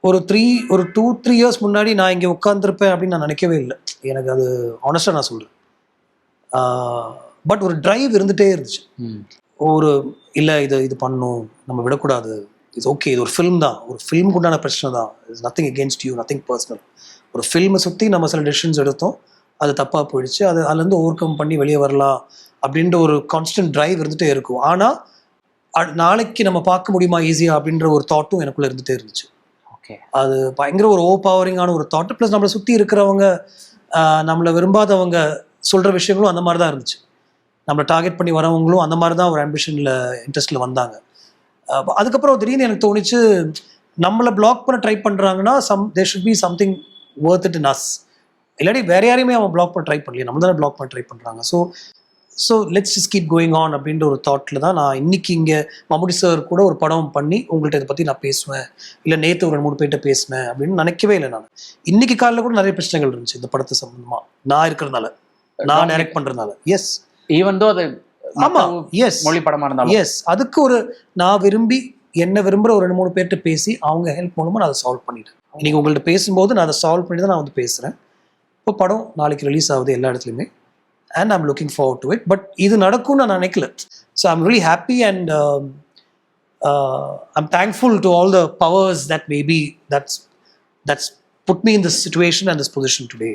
ஒரு 2-3 இயர்ஸ் முன்னாடி நான் இங்கே உட்காந்துருப்பேன் அப்படின்னு நான் நினைக்கவே இல்லை. எனக்கு அது ஆனஸ்டாக நான் சொல்கிறேன். பட் ஒரு டிரைவ் இருந்துகிட்டே இருந்துச்சு. ஒரு இல்லை இது பண்ணணும், நம்ம விடக்கூடாது, இட்ஸ் ஓகே, இது ஒரு ஃபில்ம் தான், ஒரு ஃபில்முக்கு உண்டான பிரச்சனை தான், it's nothing against you, nothing personal. ஒரு ஃபில்மை சுற்றி நம்ம சில டெசிஷன்ஸ் எடுத்தோம், அது தப்பாக போயிடுச்சு, அதுலேருந்து ஓவர் கம் பண்ணி வெளியே வரலாம் அப்படின்ற ஒரு கான்ஸ்டன்ட் டிரைவ் இருந்துகிட்டே இருக்கும். ஆனால் நாளைக்கு நம்ம பார்க்க முடியுமா ஈஸியாக அப்படின்ற ஒரு தாட்டும் எனக்குள்ளே இருந்துகிட்டே இருந்துச்சு. ஓகே, அது பயங்கர ஒரு ஓவர் பவரிங்கான ஒரு தாட். ப்ளஸ் நம்மளை சுற்றி இருக்கிறவங்க, நம்மளை விரும்பாதவங்க சொல்கிற விஷயங்களும் அந்த மாதிரி தான் இருந்துச்சு. நம்மளை டார்கெட் பண்ணி வரவங்களும் அந்த மாதிரி தான் ஒரு ஆம்பிஷனில் இன்ட்ரெஸ்ட்டில் வந்தாங்க. அதுக்கப்புறம் திடீர்னு எனக்கு தோணிச்சு, நம்மளை பிளாக் பண்ண ட்ரை பண்ணுறாங்கன்னா there should be something worth it in us. இல்லாட்டி வேற யாரையுமே அவன் பிளாக் பண்ண ட்ரை பண்ணலையே, நம்ம தானே பிளாக் பண்ண ட்ரை பண்ணுறாங்க. So let's just keep going on அப்படின்ற ஒரு தாட்டில் தான் நான் இன்னைக்கு இங்கே மம்முட்டி சார் கூட ஒரு படம் பண்ணி உங்கள்கிட்ட இதை பற்றி நான் பேசுவேன், இல்லை நேற்று ஒரு 2-3 பேர்கிட்ட பேசினேன் அப்படின்னு நினைக்கவே இல்லை. நான் இன்னைக்கு காலையில் கூட நிறைய பிரச்சனைகள் இருந்துச்சு இந்த படத்தை சம்பந்தமாக, நான் இருக்கிறதுனால, நான் டைரக்ட் பண்ணுறதுனால. எஸ், ஈவன் தோ அது ஆமாம், எஸ், மொழி படமாக இருந்தாலும் எஸ், அதுக்கு ஒரு நான் என்ன விரும்புகிற ஒரு 2-3 பேர்கிட்ட பேசி அவங்க ஹெல்ப் மூலமாக நான் அதை சால்வ் பண்ணிட்டேன். இன்னைக்கு உங்கள்கிட்ட பேசும்போது நான் அதை சால்வ் பண்ணி தான் நான் வந்து பேசுகிறேன். இப்போ படம் நாளைக்கு ரிலீஸ் ஆகுது எல்லா இடத்துலையுமே, and I'm looking forward to it. But இது நடக்கும்னு நான் நினைக்கல. So I'm really happy and I'm thankful to all the powers that maybe that's put me in this situation and this position today.